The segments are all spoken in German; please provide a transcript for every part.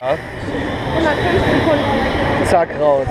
Sekunden. Zack, raus.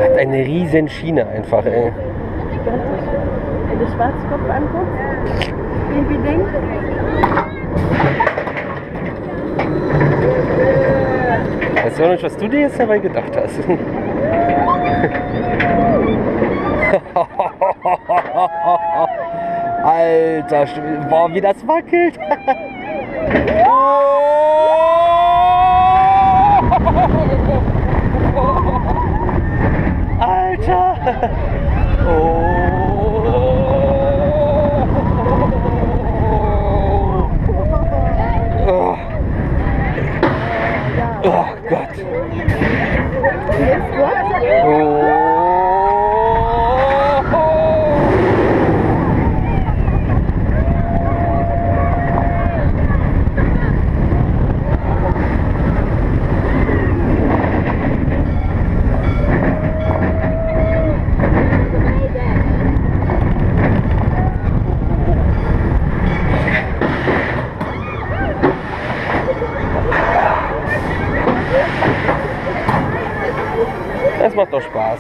Hat eine riesen Schiene einfach, ey. Wenn du Schwarzkopf anguckst, den bedenkt. Weißt du auch nicht, was du dir jetzt dabei gedacht hast? Alter, boah, wie das wackelt! Alter! Oh! Oh, oh Gott! Oh! Das macht doch Spaß.